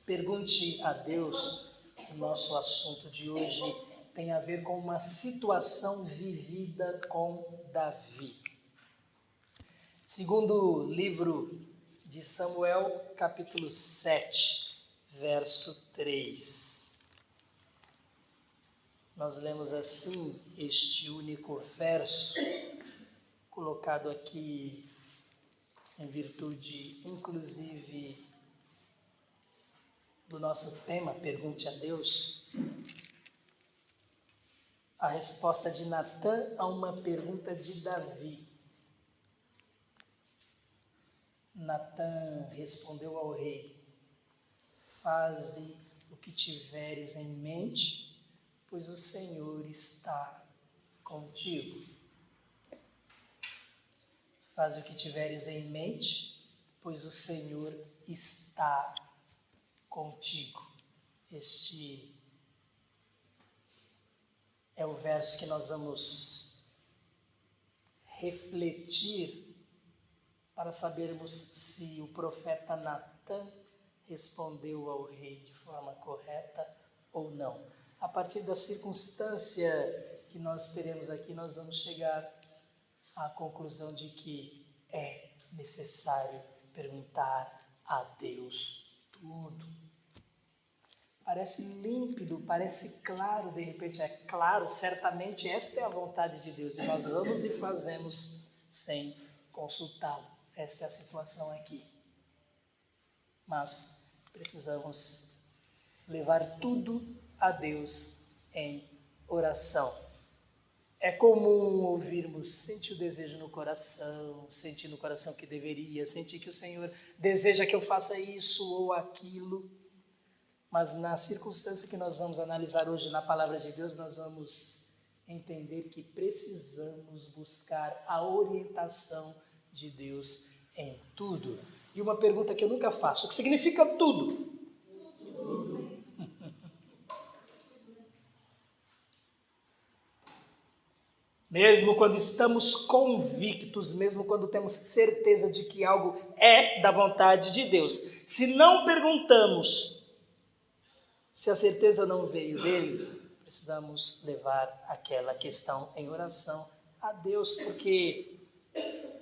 Pergunte a Deus. O nosso assunto de hoje tem a ver com uma situação vivida com Davi. Segundo livro de Samuel, capítulo 7, verso 3. Nós lemos assim este único verso, colocado aqui em virtude, inclusive, do nosso tema, Pergunte a Deus. A resposta de Natã a uma pergunta de Davi. Natã respondeu ao rei: faze o que tiveres em mente, pois o Senhor está contigo. Faze o que tiveres em mente, pois o Senhor está contigo. Este é o verso que nós vamos refletir para sabermos se o profeta Natã respondeu ao rei de forma correta ou não. A partir da circunstância que nós teremos aqui, nós vamos chegar à conclusão de que é necessário perguntar a Deus tudo. Parece límpido, parece claro, de repente é claro, certamente esta é a vontade de Deus, e nós vamos e fazemos sem consultá-lo. Esta é a situação aqui. Mas precisamos levar tudo a Deus em oração. É comum ouvirmos, senti o desejo no coração, senti no coração que deveria, senti que o Senhor deseja que eu faça isso ou aquilo. Mas na circunstância que nós vamos analisar hoje na Palavra de Deus, nós vamos entender que precisamos buscar a orientação de Deus em tudo. E uma pergunta que eu nunca faço: o que significa tudo? Mesmo quando estamos convictos, mesmo quando temos certeza de que algo é da vontade de Deus, se não perguntamos, se a certeza não veio dele, precisamos levar aquela questão em oração a Deus, porque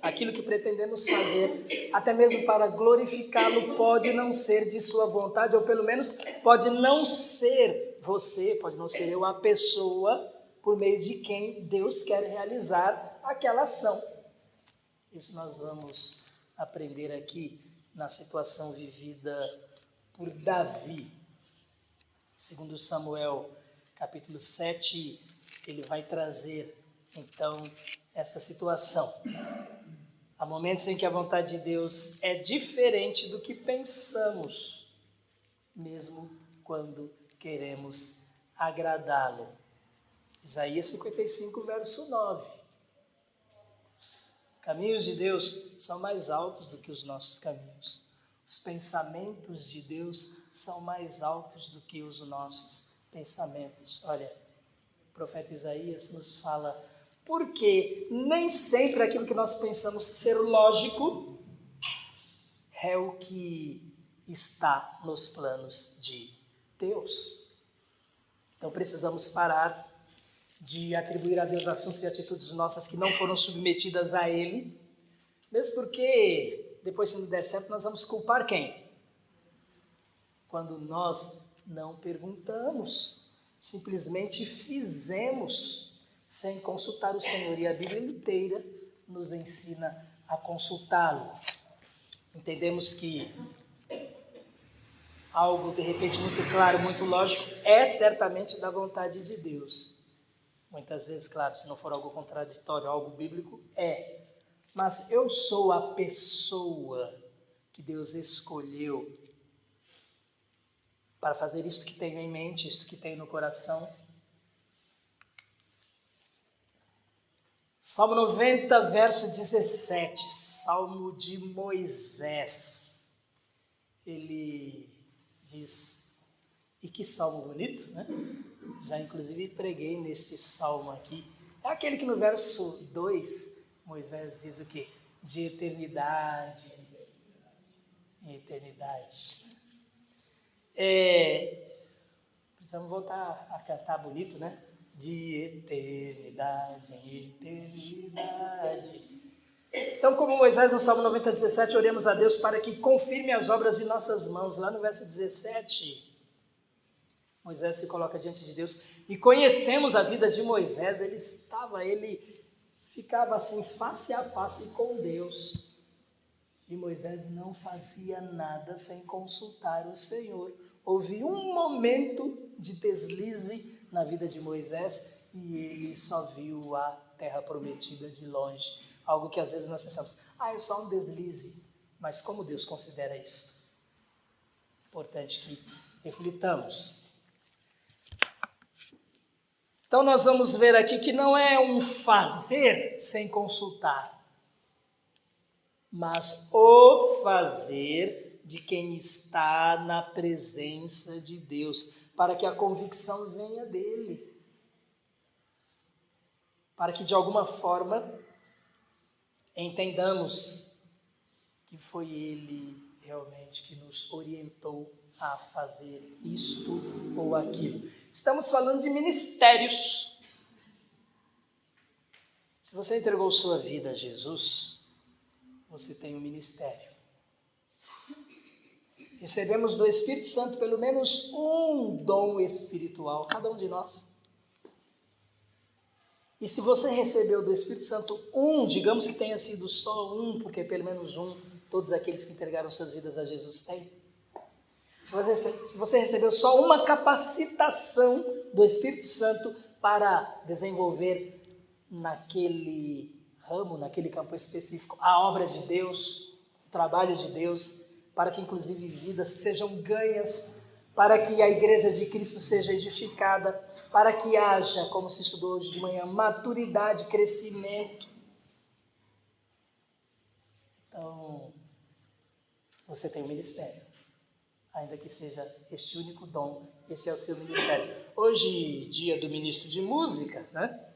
aquilo que pretendemos fazer, até mesmo para glorificá-lo, pode não ser de sua vontade, ou pelo menos pode não ser você, pode não ser eu, a pessoa por meio de quem Deus quer realizar aquela ação. Isso nós vamos aprender aqui na situação vivida por Davi. Segundo Samuel, capítulo 7, ele vai trazer, então, essa situação. Há momentos em que a vontade de Deus é diferente do que pensamos, mesmo quando queremos agradá-lo. Isaías 55, verso 9. Os caminhos de Deus são mais altos do que os nossos caminhos. Os pensamentos de Deus são mais altos do que os nossos pensamentos. Olha, o profeta Isaías nos fala: porque nem sempre aquilo que nós pensamos ser lógico é o que está nos planos de Deus. Então precisamos parar de atribuir a Deus assuntos e atitudes nossas que não foram submetidas a Ele, mesmo porque depois, se não der certo, nós vamos culpar quem? Quando nós não perguntamos, simplesmente fizemos sem consultar o Senhor, e a Bíblia inteira nos ensina a consultá-lo. Entendemos que algo de repente muito claro, muito lógico, é certamente da vontade de Deus. Muitas vezes, claro, se não for algo contraditório, algo bíblico, é. Mas eu sou a pessoa que Deus escolheu para fazer isto que tenho em mente, isto que tenho no coração. Salmo 90, verso 17, Salmo de Moisés. Ele diz, e que salmo bonito, né? Já inclusive preguei nesse salmo aqui. É aquele que no verso 2, Moisés diz o quê? De eternidade em eternidade. Precisamos voltar a cantar bonito, né? De eternidade em eternidade. Então, como Moisés no Salmo 90:17, oremos a Deus para que confirme as obras de nossas mãos. Lá no verso 17, Moisés se coloca diante de Deus. E conhecemos a vida de Moisés. Ele ficava assim, face a face com Deus. E Moisés não fazia nada sem consultar o Senhor. Houve um momento de deslize na vida de Moisés e ele só viu a terra prometida de longe. Algo que às vezes nós pensamos, é só um deslize. Mas como Deus considera isso? Importante que reflitamos. Então nós vamos ver aqui que não é um fazer sem consultar, mas o fazer de quem está na presença de Deus, para que a convicção venha dele, para que de alguma forma entendamos que foi ele realmente que nos orientou a fazer isto ou aquilo. Estamos falando de ministérios. Se você entregou sua vida a Jesus, você tem um ministério. Recebemos do Espírito Santo pelo menos um dom espiritual, cada um de nós. E se você recebeu do Espírito Santo digamos que tenha sido só porque pelo menos todos aqueles que entregaram suas vidas a Jesus têm. Se você recebeu só uma capacitação do Espírito Santo para desenvolver naquele ramo, naquele campo específico, a obra de Deus, o trabalho de Deus, para que inclusive vidas sejam ganhas, para que a igreja de Cristo seja edificada, para que haja, como se estudou hoje de manhã, maturidade, crescimento. Então, você tem um ministério, ainda que seja este único dom, este é o seu ministério. Hoje, dia do ministro de música, né?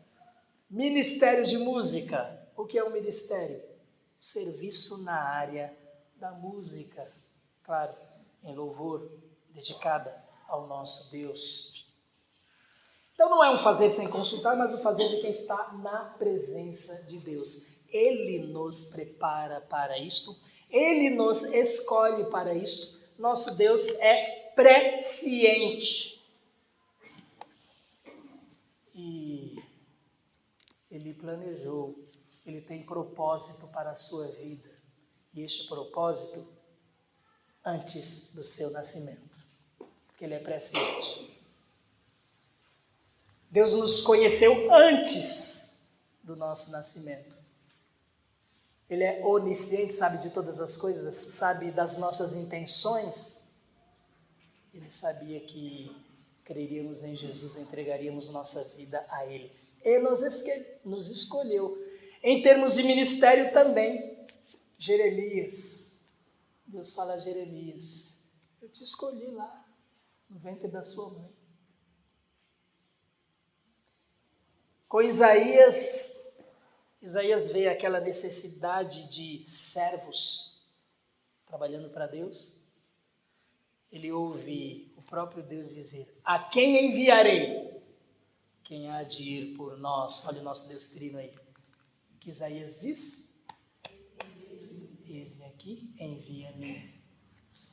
Ministério de música. O que é um ministério? Serviço na área da música, claro, em louvor, dedicada ao nosso Deus. Então não é um fazer sem consultar, mas o fazer de quem está na presença de Deus. Ele nos prepara para isto, Ele nos escolhe para isto. Nosso Deus é presciente. E Ele planejou, Ele tem propósito para a sua vida. E este propósito antes do seu nascimento, porque Ele é presciente. Deus nos conheceu antes do nosso nascimento. Ele é onisciente, sabe de todas as coisas, sabe das nossas intenções. Ele sabia que creríamos em Jesus, entregaríamos nossa vida a Ele. Ele nos escolheu. Em termos de ministério também, Jeremias, Deus fala a Jeremias, eu te escolhi lá, no ventre da sua mãe. Com Isaías vê aquela necessidade de servos trabalhando para Deus. Ele ouve o próprio Deus dizer, a quem enviarei? Quem há de ir por nós? Olha o nosso Deus trino aí. O que Isaías diz? Eis-me aqui, envia-me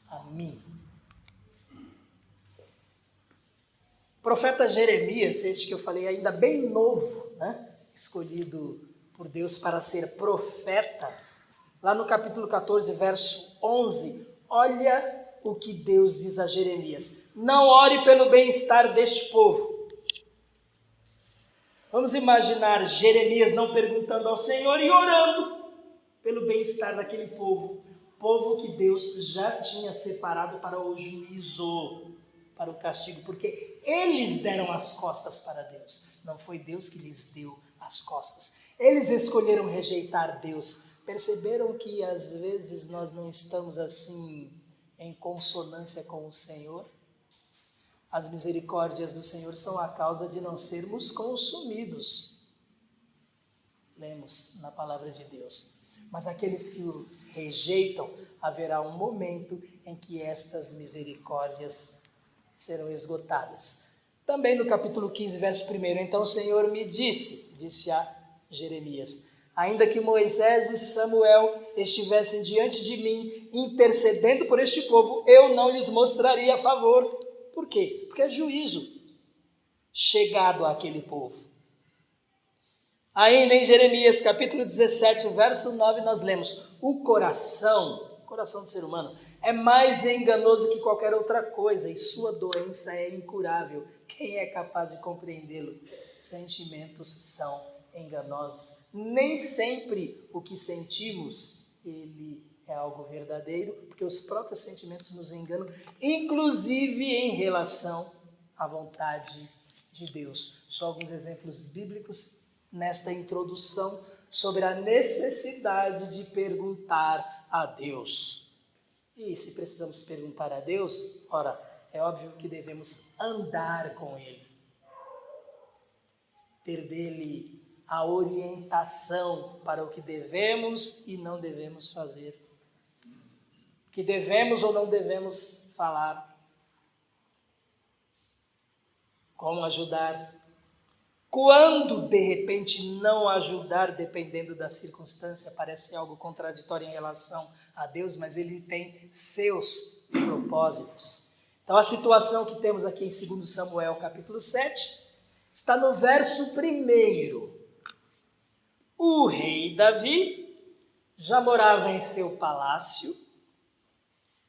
a mim. O profeta Jeremias, este que eu falei, ainda bem novo, né? Escolhido por Deus para ser profeta, lá no capítulo 14, verso 11, olha o que Deus diz a Jeremias: não ore pelo bem-estar deste povo. Vamos imaginar Jeremias não perguntando ao Senhor e orando pelo bem-estar daquele povo que Deus já tinha separado para o juízo, para o castigo, porque eles deram as costas para Deus, não foi Deus que lhes deu as costas. Eles escolheram rejeitar Deus. Perceberam que às vezes nós não estamos assim em consonância com o Senhor? As misericórdias do Senhor são a causa de não sermos consumidos. Lemos na palavra de Deus. Mas aqueles que o rejeitam, haverá um momento em que estas misericórdias serão esgotadas. Também no capítulo 15, verso 1, então o Senhor me disse a Jeremias, ainda que Moisés e Samuel estivessem diante de mim, intercedendo por este povo, eu não lhes mostraria favor. Por quê? Porque é juízo chegado àquele povo. Ainda em Jeremias, capítulo 17, verso 9, nós lemos, o coração do ser humano é mais enganoso que qualquer outra coisa e sua doença é incurável. Quem é capaz de compreendê-lo? Sentimentos são enganosos. Nem sempre o que sentimos, ele é algo verdadeiro, porque os próprios sentimentos nos enganam, inclusive em relação à vontade de Deus. Só alguns exemplos bíblicos nesta introdução sobre a necessidade de perguntar a Deus. E se precisamos perguntar a Deus, ora, é óbvio que devemos andar com Ele, ter dele a orientação para o que devemos e não devemos fazer, o que devemos ou não devemos falar, como ajudar, quando de repente não ajudar, dependendo da circunstância. Parece algo contraditório em relação a Deus, mas Ele tem seus propósitos. Então a situação que temos aqui em 2 Samuel capítulo 7, está no verso 1. O rei Davi já morava em seu palácio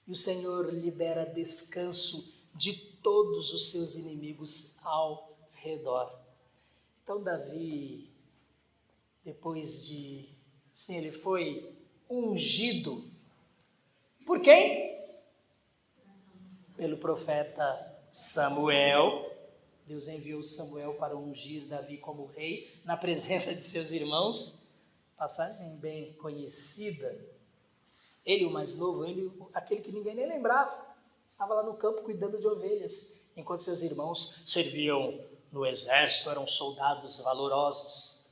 e o Senhor lhe dera descanso de todos os seus inimigos ao redor. Então Davi, depois de, sim, ele foi ungido por quem? Pelo profeta Samuel. Deus enviou Samuel para ungir Davi como rei, na presença de seus irmãos. Passagem bem conhecida. Ele, o mais novo, ele, aquele que ninguém nem lembrava, estava lá no campo cuidando de ovelhas, enquanto seus irmãos serviam no exército, eram soldados valorosos.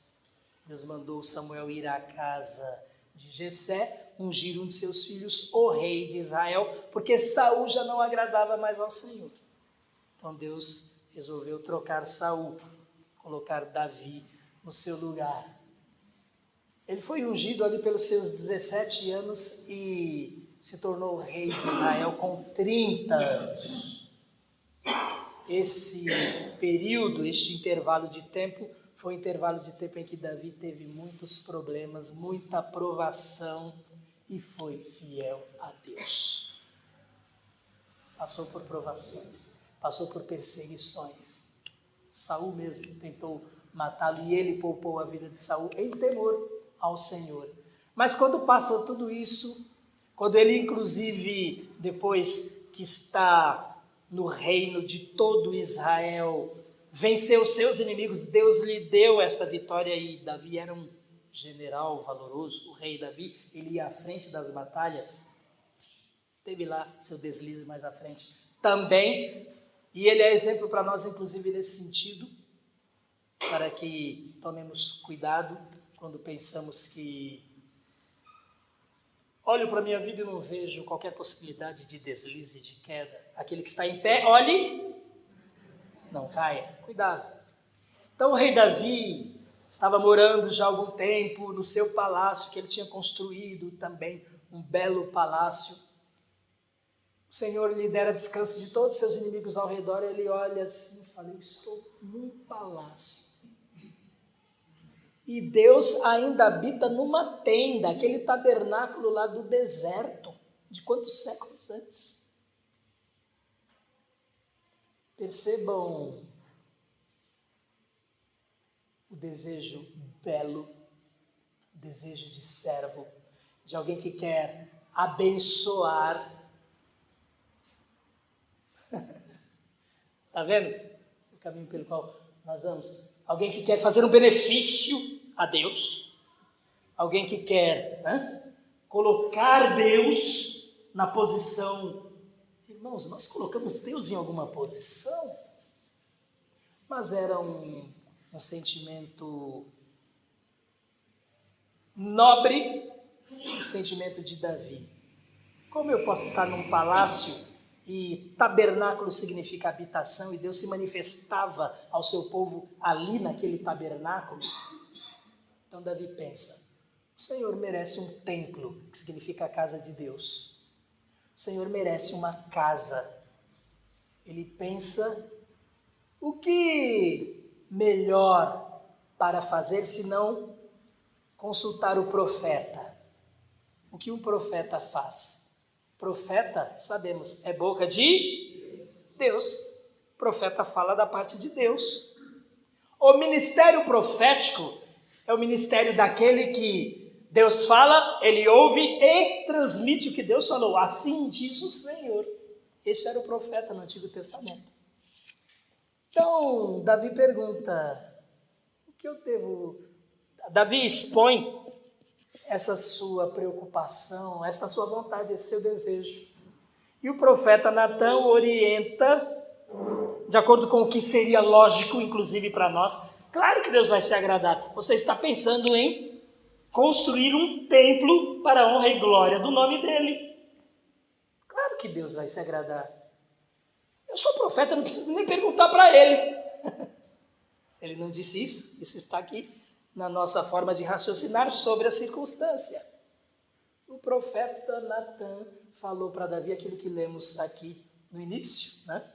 Deus mandou Samuel ir à casa de Jessé, ungir um de seus filhos, o rei de Israel, porque Saul já não agradava mais ao Senhor. Então Deus resolveu trocar Saul, colocar Davi no seu lugar. Ele foi ungido ali pelos seus 17 anos e se tornou rei de Israel com 30 anos. Esse período, este intervalo de tempo, foi um intervalo de tempo em que Davi teve muitos problemas, muita provação e foi fiel a Deus. Passou por provações, passou por perseguições. Saul mesmo tentou matá-lo e ele poupou a vida de Saul em temor ao Senhor. Mas quando passou tudo isso, quando ele inclusive, depois que está no reino de todo Israel, venceu os seus inimigos, Deus lhe deu essa vitória e Davi era um general valoroso, o rei Davi, ele ia à frente das batalhas, teve lá seu deslize mais à frente também, e ele é exemplo para nós, inclusive nesse sentido, para que tomemos cuidado quando pensamos que olho para a minha vida e não vejo qualquer possibilidade de deslize, de queda. Aquele que está em pé, olhe, não caia. Cuidado. Então o rei Davi estava morando já há algum tempo no seu palácio, que ele tinha construído também, um belo palácio. O Senhor lhe dera descanso de todos os seus inimigos ao redor. Ele olha assim e fala, eu estou num palácio. E Deus ainda habita numa tenda, aquele tabernáculo lá do deserto, de quantos séculos antes? Percebam o desejo belo, o desejo de servo, de alguém que quer abençoar. Está vendo o caminho pelo qual nós vamos? Alguém que quer fazer um benefício a Deus, alguém que quer colocar Deus na posição. Irmãos, nós colocamos Deus em alguma posição, mas era um sentimento nobre, o sentimento de Davi. Como eu posso estar num palácio e tabernáculo significa habitação e Deus se manifestava ao seu povo ali naquele tabernáculo? Então Davi pensa, o Senhor merece um templo, que significa a casa de Deus. O Senhor merece uma casa. Ele pensa, o que melhor para fazer senão consultar o profeta? O que um profeta faz? Profeta, sabemos, é boca de Deus. Profeta fala da parte de Deus. O ministério profético é o ministério daquele que Deus fala, ele ouve e transmite o que Deus falou. Assim diz o Senhor. Esse era o profeta no Antigo Testamento. Então, Davi pergunta, o que eu devo... Davi expõe essa sua preocupação, essa sua vontade, esse seu desejo. E o profeta Natã o orienta, de acordo com o que seria lógico, inclusive para nós. Claro que Deus vai se agradar. Você está pensando em construir um templo para a honra e glória do nome dele. Claro que Deus vai se agradar. Eu sou profeta, não preciso nem perguntar para ele. Ele não disse isso, isso está aqui na nossa forma de raciocinar sobre a circunstância. O profeta Natã falou para Davi aquilo que lemos aqui no início, né?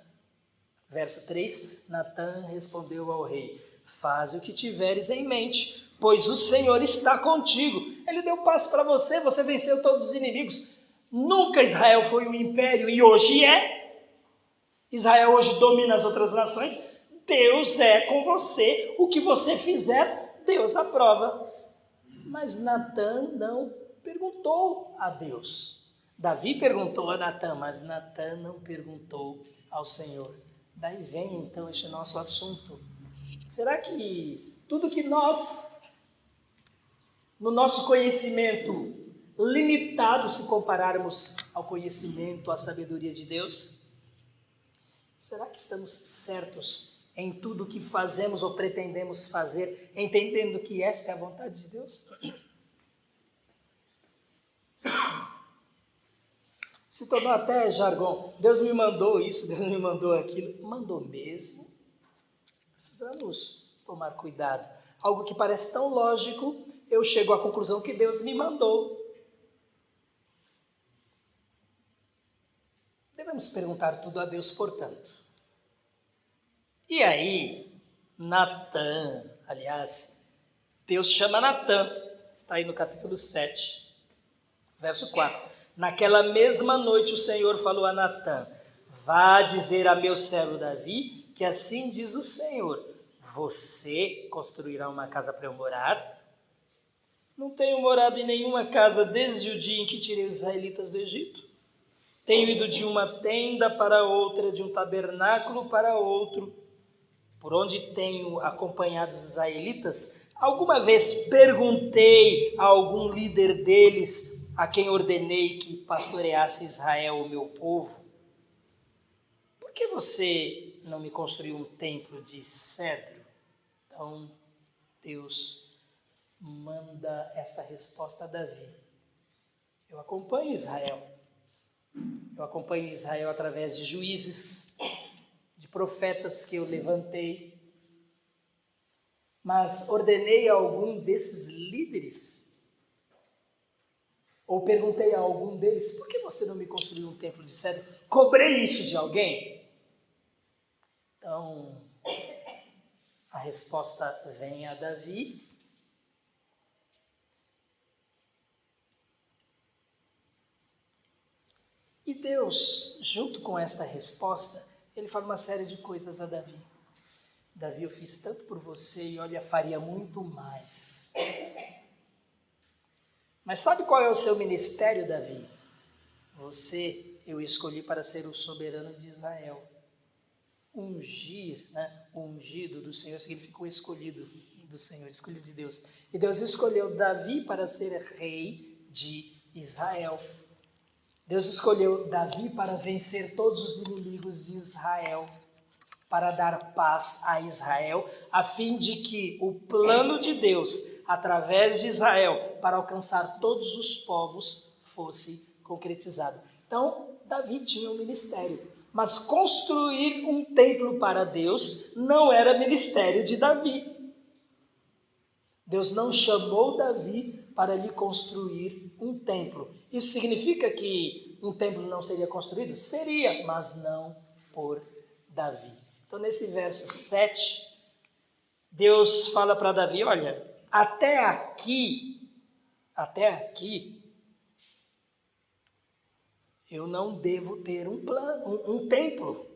Verso 3, Natã respondeu ao rei, faz o que tiveres em mente, pois o Senhor está contigo. Ele deu passo para você, você venceu todos os inimigos. Nunca Israel foi um império e hoje é. Israel hoje domina as outras nações. Deus é com você, o que você fizer, Deus aprova. Mas Natã não perguntou a Deus. Davi perguntou a Natã, mas Natã não perguntou ao Senhor. Daí vem então este nosso assunto. Será que tudo que nós, no nosso conhecimento limitado, se compararmos ao conhecimento, à sabedoria de Deus, será que estamos certos em tudo que fazemos ou pretendemos fazer, entendendo que esta é a vontade de Deus? Se tornou até jargão. Deus me mandou isso, Deus me mandou aquilo. Mandou mesmo? Precisamos tomar cuidado. Algo que parece tão lógico, eu chego à conclusão que Deus me mandou. Devemos perguntar tudo a Deus, portanto. E aí, Natã, aliás, Deus chama Natã, está aí no capítulo 7, verso 4. Naquela mesma noite o Senhor falou a Natã, vá dizer a meu servo Davi, que assim diz o Senhor, você construirá uma casa para eu morar? Não tenho morado em nenhuma casa desde o dia em que tirei os israelitas do Egito. Tenho ido de uma tenda para outra, de um tabernáculo para outro. Por onde tenho acompanhado os israelitas, alguma vez perguntei a algum líder deles, a quem ordenei que pastoreasse Israel, o meu povo, por que você não me construiu um templo de cedro? Então, Deus manda essa resposta a Davi. Eu acompanho Israel. Eu acompanho Israel através de juízes, de profetas que eu levantei, mas ordenei a algum desses líderes, ou perguntei a algum deles, por que você não me construiu um templo de cedro? Cobrei isso de alguém? Então, a resposta vem a Davi. E Deus, junto com essa resposta, ele fala uma série de coisas a Davi. Davi, eu fiz tanto por você e olha, faria muito mais. Mas sabe qual é o seu ministério, Davi? Você, eu escolhi para ser o soberano de Israel. Ungir, né? O ungido do Senhor significa o escolhido do Senhor, escolhido de Deus. E Deus escolheu Davi para ser rei de Israel. Deus escolheu Davi para vencer todos os inimigos de Israel, para dar paz a Israel, a fim de que o plano de Deus, através de Israel, para alcançar todos os povos, fosse concretizado. Então, Davi tinha um ministério, mas construir um templo para Deus não era ministério de Davi. Deus não chamou Davi para lhe construir um templo. Isso significa que um templo não seria construído? Seria, mas não por Davi. Então, nesse verso 7, Deus fala para Davi, olha, até aqui, eu não devo ter um templo.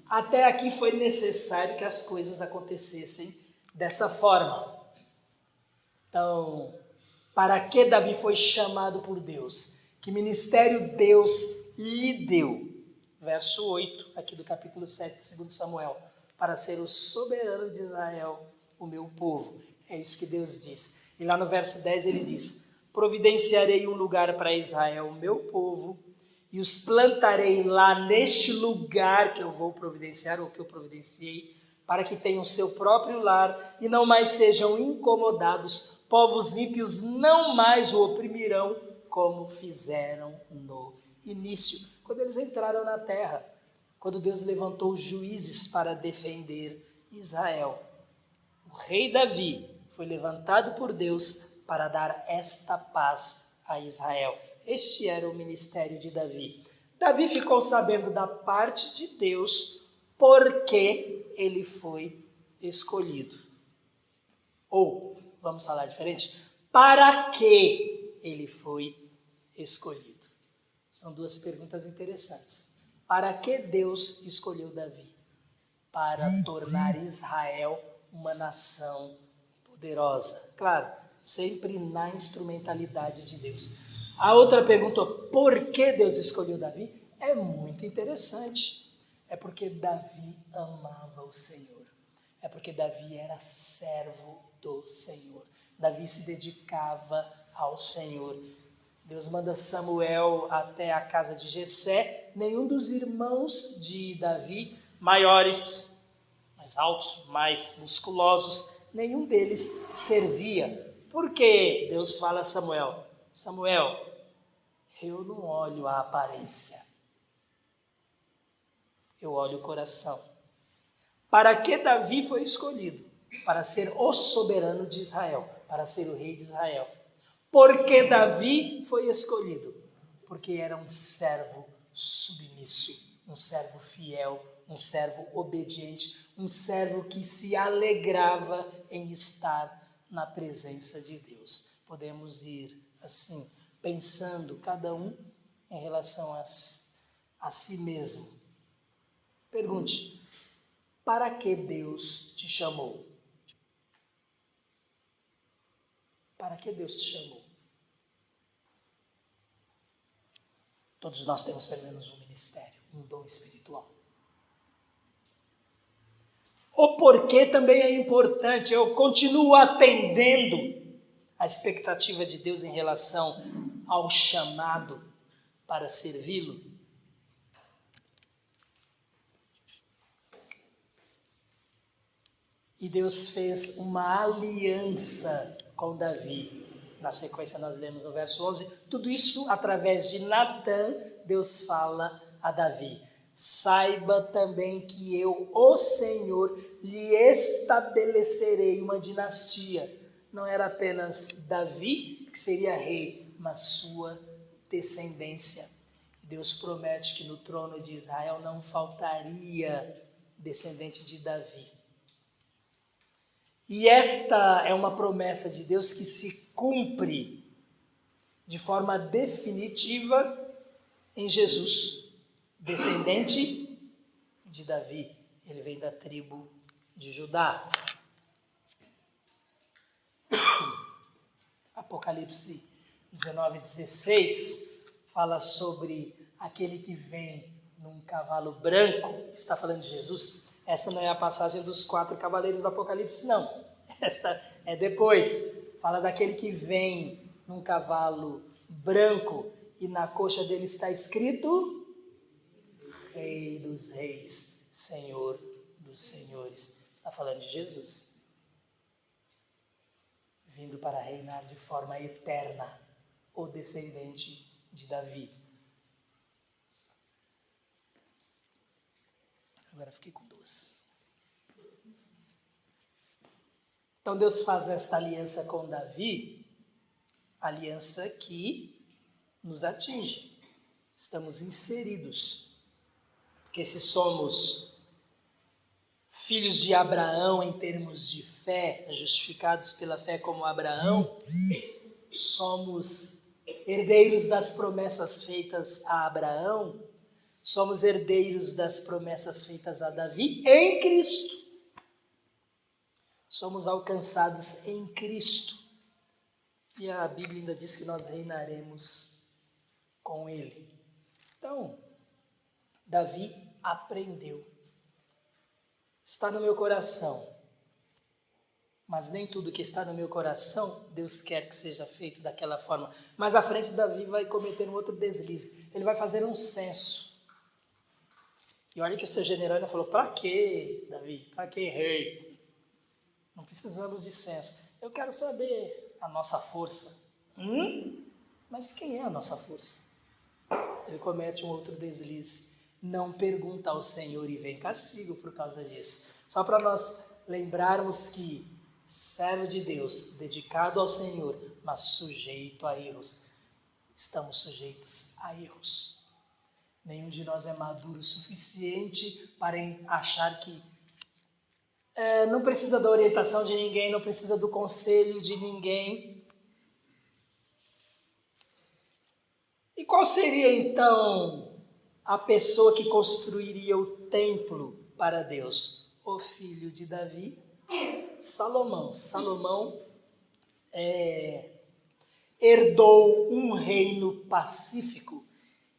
Até aqui foi necessário que as coisas acontecessem dessa forma. Então, para que Davi foi chamado por Deus? Que ministério Deus lhe deu? Verso 8, aqui do capítulo 7, 2 Samuel. Para ser o soberano de Israel, o meu povo. É isso que Deus diz. E lá no verso 10 ele diz, providenciarei um lugar para Israel, o meu povo, e os plantarei lá neste lugar que eu vou providenciar, ou que eu providenciei, para que tenham seu próprio lar e não mais sejam incomodados. Povos ímpios não mais o oprimirão como fizeram no início, quando eles entraram na terra, quando Deus levantou juízes para defender Israel. O rei Davi foi levantado por Deus para dar esta paz a Israel. Este era o ministério de Davi. Davi ficou sabendo da parte de Deus porque ele foi escolhido. Ou, vamos falar diferente, para que ele foi escolhido? São duas perguntas interessantes. Para que Deus escolheu Davi? Para tornar Israel uma nação poderosa. Claro, sempre na instrumentalidade de Deus. A outra pergunta, por que Deus escolheu Davi? É muito interessante. É porque Davi amava o Senhor. É porque Davi era servo do Senhor. Davi se dedicava ao Senhor. Deus manda Samuel até a casa de Jessé. Nenhum dos irmãos de Davi, maiores, mais altos, mais musculosos, nenhum deles servia. Por que Deus fala a Samuel? Samuel, eu não olho a aparência. Eu olho o coração. Para que Davi foi escolhido? Para ser o soberano de Israel, para ser o rei de Israel. Por que Davi foi escolhido? Porque era um servo submisso, um servo fiel, um servo obediente, um servo que se alegrava em estar na presença de Deus. Podemos ir assim, pensando cada um em relação a si mesmo. Pergunte, para que Deus te chamou? Para que Deus te chamou? Todos nós temos pelo menos um ministério, um dom espiritual. O porquê também é importante. Eu continuo atendendo a expectativa de Deus em relação ao chamado para servi-lo. E Deus fez uma aliança com Davi. Na sequência nós lemos no verso 11. Tudo isso através de Natã, Deus fala a Davi. Saiba também que eu, o Senhor, lhe estabelecerei uma dinastia. Não era apenas Davi que seria rei, mas sua descendência. Deus promete que no trono de Israel não faltaria descendente de Davi. E esta é uma promessa de Deus que se cumpre de forma definitiva em Jesus, descendente de Davi. Ele vem da tribo de Judá. Apocalipse 19:16 fala sobre aquele que vem num cavalo branco. Está falando de Jesus. Essa não é a passagem dos 4 cavaleiros do Apocalipse, não. Esta é depois. Fala daquele que vem num cavalo branco e na coxa dele está escrito Rei dos Reis, Senhor dos Senhores. Está falando de Jesus. Vindo para reinar de forma eterna, o descendente de Davi. Agora fiquei com 2. Então Deus faz esta aliança com Davi, aliança que nos atinge. Estamos inseridos. Porque se somos filhos de Abraão em termos de fé, justificados pela fé como Abraão, somos herdeiros das promessas feitas a Abraão, somos herdeiros das promessas feitas a Davi em Cristo. Somos alcançados em Cristo. E a Bíblia ainda diz que nós reinaremos com Ele. Então, Davi aprendeu. Está no meu coração. Mas nem tudo que está no meu coração, Deus quer que seja feito daquela forma. Mais à frente, Davi vai cometer um outro deslize. Ele vai fazer um censo. E olha que o seu general ainda falou, para quê, Davi? Para quê, rei? Não precisamos de censo. Eu quero saber a nossa força. Mas quem é a nossa força? Ele comete um outro deslize. Não pergunta ao Senhor e vem castigo por causa disso. Só para nós lembrarmos que servo de Deus, dedicado ao Senhor, mas sujeito a erros. Estamos sujeitos a erros. Nenhum de nós é maduro o suficiente para achar que não precisa da orientação de ninguém, não precisa do conselho de ninguém. E qual seria então a pessoa que construiria o templo para Deus? O filho de Davi, Salomão. Salomão herdou um reino pacífico,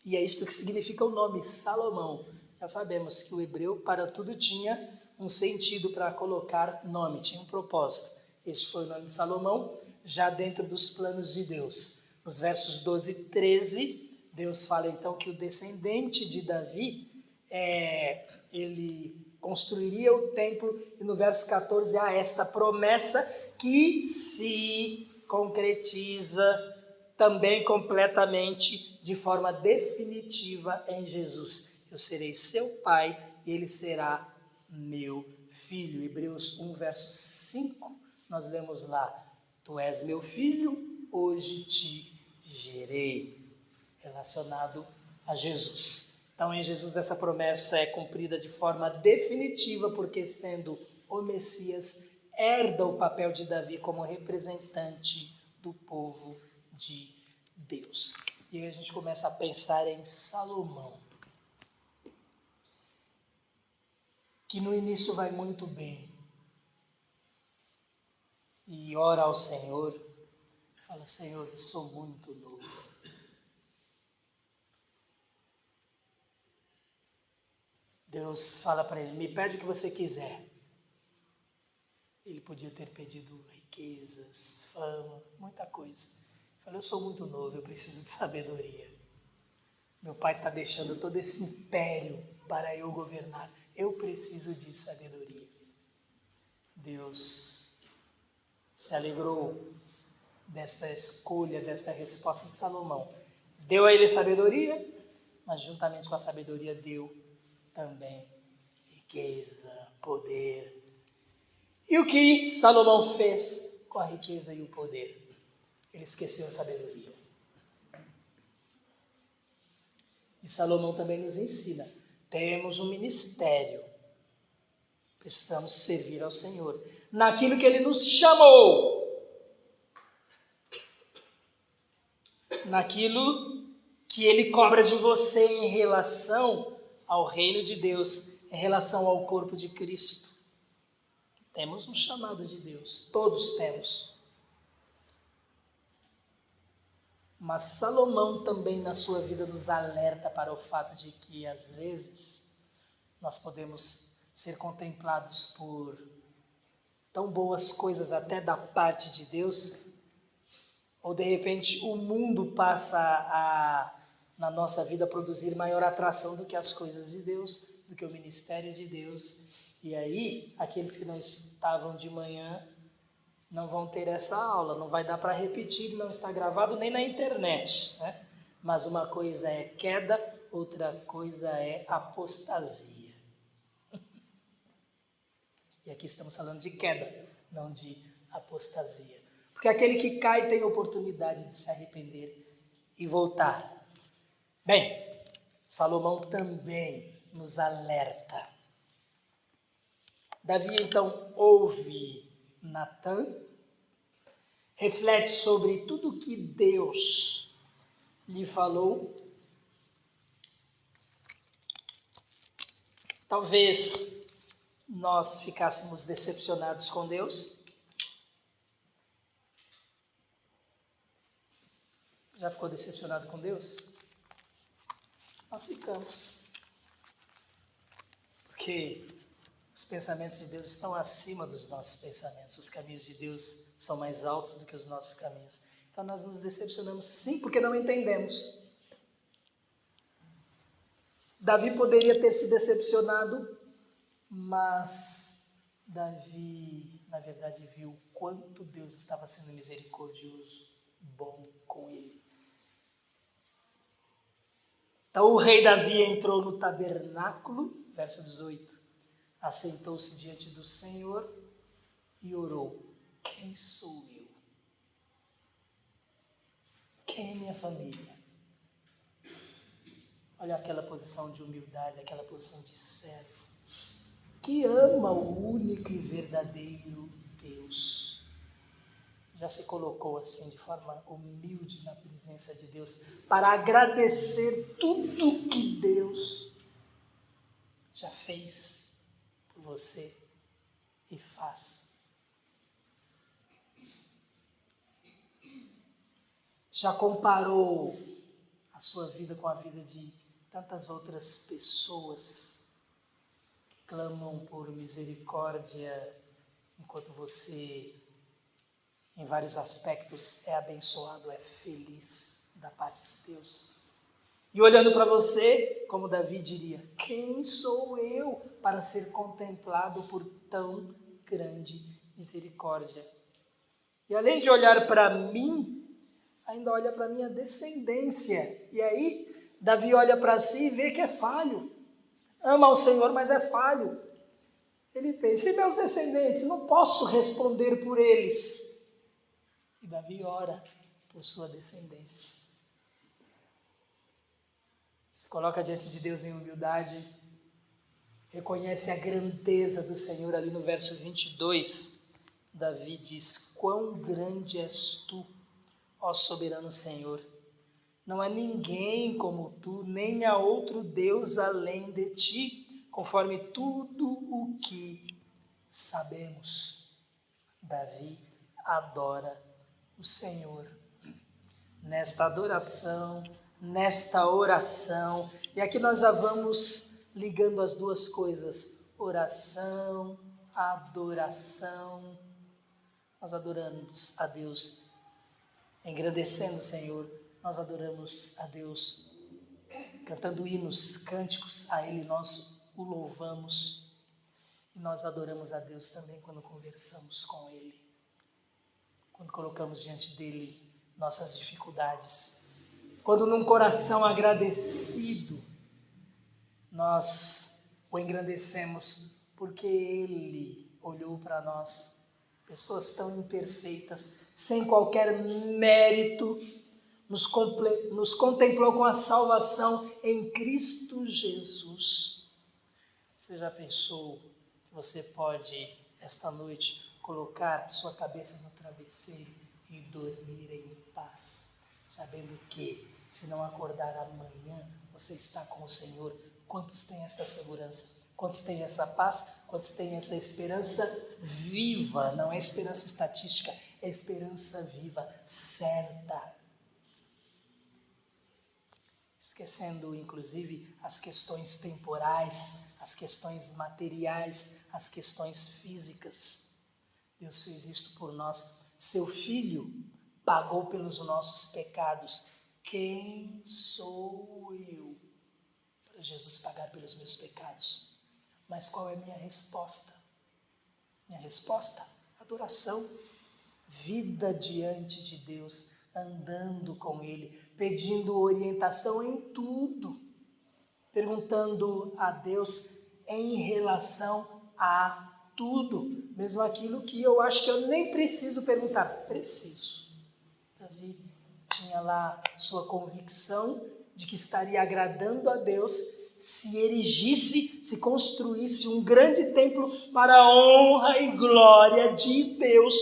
e é isto que significa o nome Salomão. Já sabemos que o hebreu para tudo tinha um sentido para colocar nome, tinha um propósito. Este foi o nome de Salomão, já dentro dos planos de Deus. Nos versos 12 e 13, Deus fala então que o descendente de Davi, ele construiria o templo, e no verso 14 há esta promessa que se concretiza também completamente, de forma definitiva em Jesus. Eu serei seu pai e ele será meu filho. Hebreus 1, verso 5, nós lemos lá, tu és meu filho, hoje te gerei, relacionado a Jesus. Então em Jesus essa promessa é cumprida de forma definitiva, porque sendo o Messias, herda o papel de Davi como representante do povo de Deus. E aí a gente começa a pensar em Salomão, que no início vai muito bem, e ora ao Senhor, fala, Senhor, eu sou muito novo. Deus fala para ele, me pede o que você quiser. Ele podia ter pedido riquezas, fama, muita coisa. Fala, eu sou muito novo, eu preciso de sabedoria. Meu pai está deixando todo esse império para eu governar. Eu preciso de sabedoria. Deus se alegrou dessa escolha, dessa resposta de Salomão. Deu a ele sabedoria, mas juntamente com a sabedoria deu também riqueza, poder. E o que Salomão fez com a riqueza e o poder? Ele esqueceu a sabedoria. E Salomão também nos ensina, temos um ministério, precisamos servir ao Senhor, naquilo que Ele nos chamou, naquilo que Ele cobra de você em relação ao reino de Deus, em relação ao corpo de Cristo. Temos um chamado de Deus, todos temos. Mas Salomão também na sua vida nos alerta para o fato de que às vezes nós podemos ser contemplados por tão boas coisas até da parte de Deus, ou de repente o mundo passa na nossa vida a produzir maior atração do que as coisas de Deus, do que o ministério de Deus. E aí, aqueles que não estavam de manhã não vão ter essa aula, não vai dar para repetir, não está gravado nem na internet, né? Mas uma coisa é queda, outra coisa é apostasia. E aqui estamos falando de queda, não de apostasia. Porque aquele que cai tem oportunidade de se arrepender e voltar. Bem, Salomão também nos alerta. Davi então ouve Natã, reflete sobre tudo que Deus lhe falou. Talvez nós ficássemos decepcionados com Deus. Já ficou decepcionado com Deus? Nós ficamos. Porque os pensamentos de Deus estão acima dos nossos pensamentos. Os caminhos de Deus são mais altos do que os nossos caminhos. Então nós nos decepcionamos sim, porque não entendemos. Davi poderia ter se decepcionado, mas Davi, na verdade, viu o quanto Deus estava sendo misericordioso, bom com ele. Então o rei Davi entrou no tabernáculo, verso 18, assentou-se diante do Senhor e orou: quem sou eu? Quem é minha família? Olha aquela posição de humildade, aquela posição de servo, que ama o único e verdadeiro Deus. Já se colocou assim, de forma humilde na presença de Deus, para agradecer tudo que Deus já fez por você e faz. Já comparou a sua vida com a vida de tantas outras pessoas que clamam por misericórdia, enquanto você, em vários aspectos, é abençoado, é feliz da parte de Deus. E olhando para você, como Davi diria: quem sou eu para ser contemplado por tão grande misericórdia? E além de olhar para mim, ainda olha para a minha descendência. E aí, Davi olha para si e vê que é falho. Ama ao Senhor, mas é falho. Ele pensa: e meus descendentes? Não posso responder por eles. E Davi ora por sua descendência. Se coloca diante de Deus em humildade, reconhece a grandeza do Senhor. Ali no verso 22, Davi diz: quão grande és tu, ó soberano Senhor! Não há ninguém como tu, nem há outro Deus além de ti, conforme tudo o que sabemos. Davi adora o Senhor. Nesta adoração, nesta oração, e aqui nós já vamos ligando as duas coisas: oração, adoração. Nós adoramos a Deus, engrandecendo o Senhor. Nós adoramos a Deus, cantando hinos, cânticos a Ele, nós o louvamos. E nós adoramos a Deus também quando conversamos com Ele, quando colocamos diante dEle nossas dificuldades, quando num coração agradecido nós o engrandecemos, porque Ele olhou para nós, pessoas tão imperfeitas, sem qualquer mérito, nos contemplou com a salvação em Cristo Jesus. Você já pensou que você pode, esta noite, colocar sua cabeça no travesseiro e dormir em paz, sabendo que, se não acordar amanhã, você está com o Senhor? Quantos têm essa segurança? Quantos têm essa paz? Quantos têm essa esperança viva? Não é esperança estatística, é esperança viva, certa. Esquecendo, inclusive, as questões temporais, as questões materiais, as questões físicas. Deus fez isto por nós. Seu Filho pagou pelos nossos pecados. Quem sou eu para Jesus pagar pelos meus pecados? Mas qual é a minha resposta? Minha resposta? Adoração. Vida diante de Deus, andando com Ele, pedindo orientação em tudo, perguntando a Deus em relação a tudo, mesmo aquilo que eu acho que eu nem preciso perguntar. Preciso. Davi tinha lá sua convicção de que estaria agradando a Deus se erigisse, se construísse um grande templo para a honra e glória de Deus,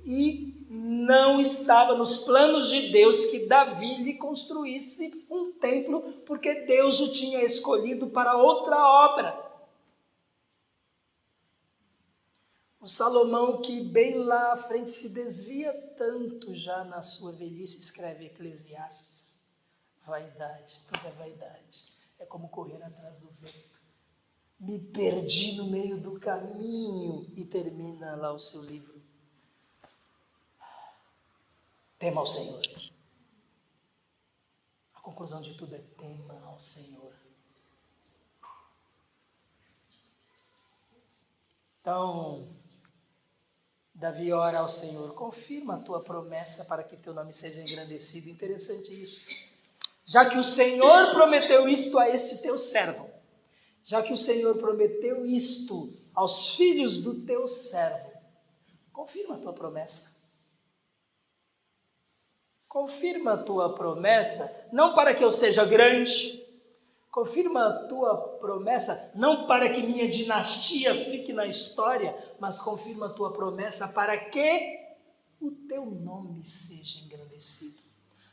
e não estava nos planos de Deus que Davi lhe construísse um templo, porque Deus o tinha escolhido para outra obra. O Salomão, que bem lá à frente se desvia tanto já na sua velhice, escreve Eclesiastes: vaidade, tudo é vaidade. É como correr atrás do vento. Me perdi no meio do caminho, e termina lá o seu livro. Tema ao Senhor. A conclusão de tudo é tema ao Senhor. Então, Davi ora ao Senhor: confirma a tua promessa para que teu nome seja engrandecido. Interessante isso. Já que o Senhor prometeu isto a este teu servo, já que o Senhor prometeu isto aos filhos do teu servo, confirma a tua promessa. Confirma a tua promessa, não para que eu seja grande, confirma a tua promessa, não para que minha dinastia fique na história, mas confirma a tua promessa para que o teu nome seja engrandecido.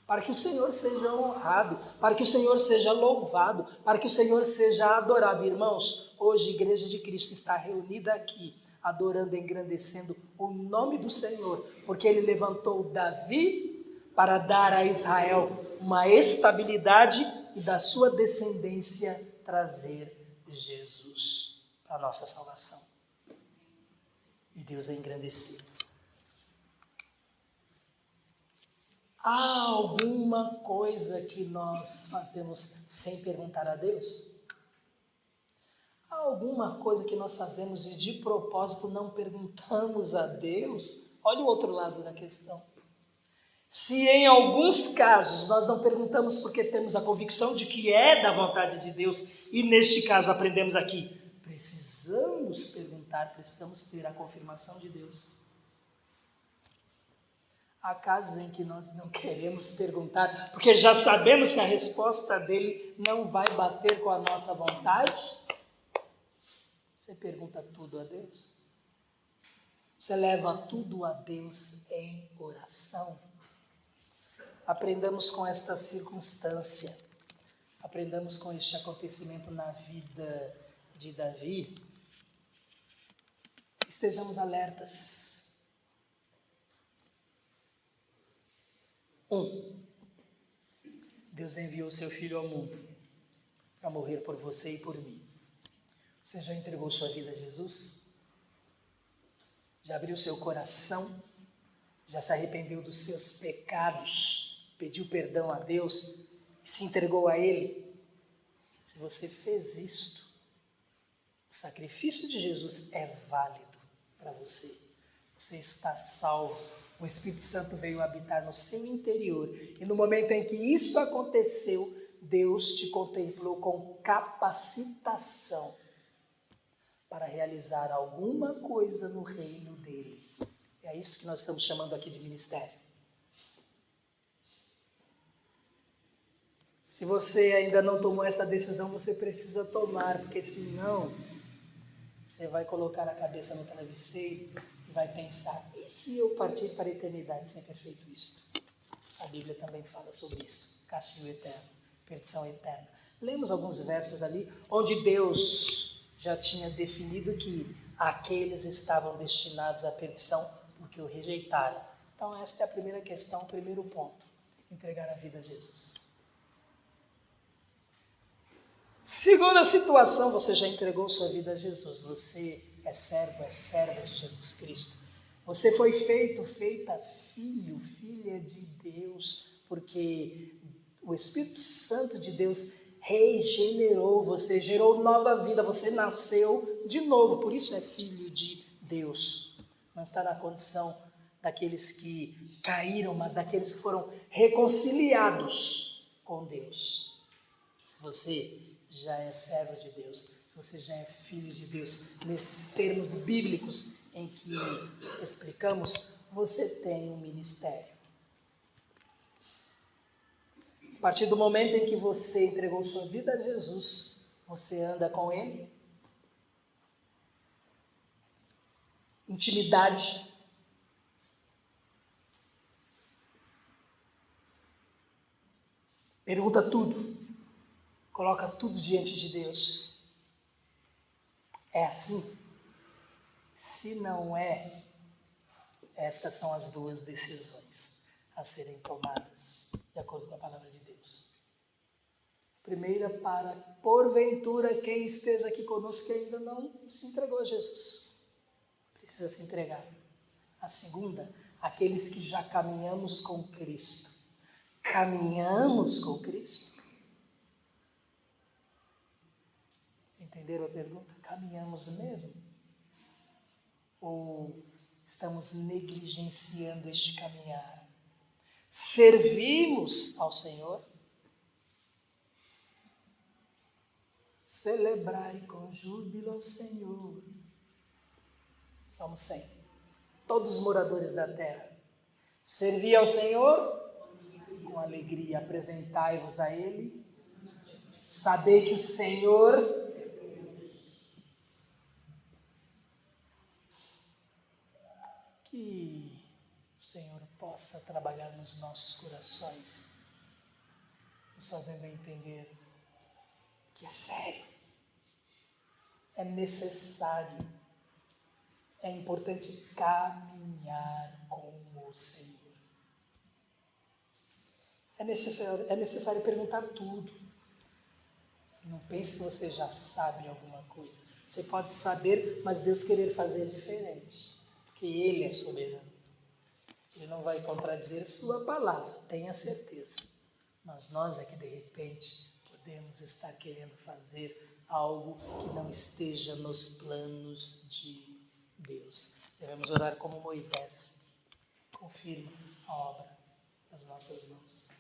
Para que o Senhor seja honrado, para que o Senhor seja louvado, para que o Senhor seja adorado. Irmãos, hoje a Igreja de Cristo está reunida aqui, adorando e engrandecendo o nome do Senhor, porque Ele levantou Davi para dar a Israel uma estabilidade e da sua descendência trazer Jesus para a nossa salvação. E Deus é engrandecido. Há alguma coisa que nós fazemos sem perguntar a Deus? Há alguma coisa que nós fazemos e de propósito não perguntamos a Deus? Olha o outro lado da questão. Se em alguns casos nós não perguntamos porque temos a convicção de que é da vontade de Deus, e neste caso aprendemos aqui, precisamos perguntar, precisamos ter a confirmação de Deus. Há casos em que nós não queremos perguntar, porque já sabemos que a resposta dele não vai bater com a nossa vontade. Você pergunta tudo a Deus? Você leva tudo a Deus em oração? Aprendamos com esta circunstância, aprendamos com este acontecimento na vida de Davi, estejamos alertas. 1. Deus enviou seu Filho ao mundo para morrer por você e por mim. Você já entregou sua vida a Jesus? Já abriu seu coração? Já se arrependeu dos seus pecados? Pediu perdão a Deus e se entregou a Ele? Se você fez isto, o sacrifício de Jesus é válido para você. Você está salvo. O Espírito Santo veio habitar no seu interior. E no momento em que isso aconteceu, Deus te contemplou com capacitação para realizar alguma coisa no reino dele. É isso que nós estamos chamando aqui de ministério. Se você ainda não tomou essa decisão, você precisa tomar, porque senão você vai colocar a cabeça no travesseiro e vai pensar: e se eu partir para a eternidade sem ter feito isso? A Bíblia também fala sobre isso. Castigo eterno, perdição eterna. Lemos alguns versos ali, onde Deus já tinha definido que aqueles estavam destinados à perdição porque o rejeitaram. Então esta é a primeira questão, o primeiro ponto: entregar a vida a Jesus. Segunda situação: você já entregou sua vida a Jesus. Você é servo, é serva de Jesus Cristo. Você foi feita filho, filha de Deus, porque o Espírito Santo de Deus regenerou você, gerou nova vida, você nasceu de novo, por isso é filho de Deus. Não está na condição daqueles que caíram, mas daqueles que foram reconciliados com Deus. Se você já é servo de Deus, se você já é filho de Deus, nesses termos bíblicos em que explicamos, você tem um ministério. A partir do momento em que você entregou sua vida a Jesus, você anda com Ele. Intimidade. Pergunta tudo. Coloca tudo diante de Deus. É assim? Se não é, estas são as duas decisões a serem tomadas, de acordo com a palavra de Deus. Primeira, para, porventura, quem esteja aqui conosco que ainda não se entregou a Jesus. Precisa se entregar. A segunda, aqueles que já caminhamos com Cristo. Caminhamos com Cristo? Entenderam a pergunta? Caminhamos mesmo? Ou estamos negligenciando este caminhar? Servimos ao Senhor? Celebrai com júbilo ao Senhor. Salmo 100. Todos os moradores da terra. Servi ao Senhor com alegria. Apresentai-vos a Ele. Sabei que o Senhor... Que o Senhor possa trabalhar nos nossos corações, nos fazendo entender que é sério, é necessário, é importante caminhar com o Senhor. É necessário perguntar tudo. Não pense que você já sabe alguma coisa. Você pode saber, mas Deus querer fazer diferente. Porque Ele é soberano. Ele não vai contradizer sua palavra, tenha certeza. Mas nós é que de repente podemos estar querendo fazer algo que não esteja nos planos de Deus. Devemos orar como Moisés. Confirma a obra das nossas mãos.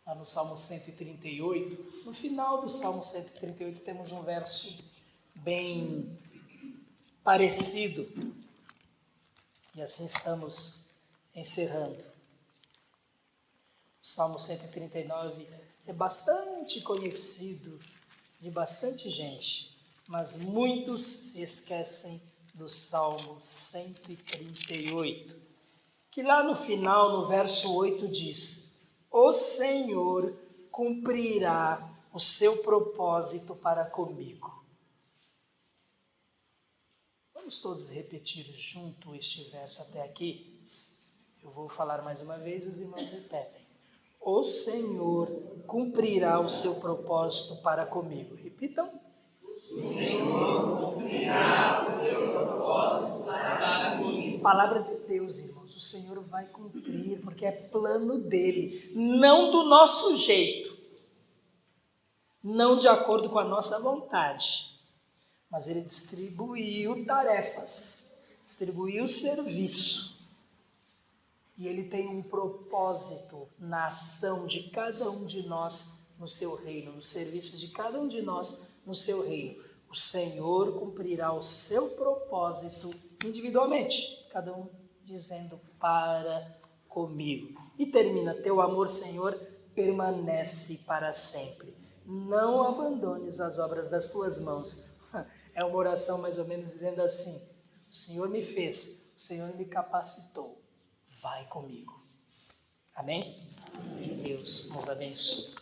Lá no Salmo 138, no final do Salmo 138 temos um verso bem parecido. E assim estamos encerrando. O Salmo 139 é bastante conhecido de bastante gente, mas muitos se esquecem do Salmo 138, que lá no final, no verso 8, diz: O Senhor cumprirá o seu propósito para comigo. Vamos todos repetir junto este verso até aqui. Eu vou falar mais uma vez, os irmãos repetem. O Senhor cumprirá o seu propósito para comigo. Repitam. O Senhor cumprirá o seu propósito para comigo. Palavra de Deus, irmãos. O Senhor vai cumprir, porque é plano dele, não do nosso jeito, não de acordo com a nossa vontade. Mas ele distribuiu tarefas, distribuiu serviço. E ele tem um propósito na ação de cada um de nós no seu reino, no serviço de cada um de nós no seu reino. O Senhor cumprirá o seu propósito individualmente, cada um dizendo para comigo. E termina: teu amor, Senhor, permanece para sempre. Não abandones as obras das tuas mãos. É uma oração mais ou menos dizendo assim: o Senhor me fez, o Senhor me capacitou, vai comigo. Amém? Que Deus nos abençoe.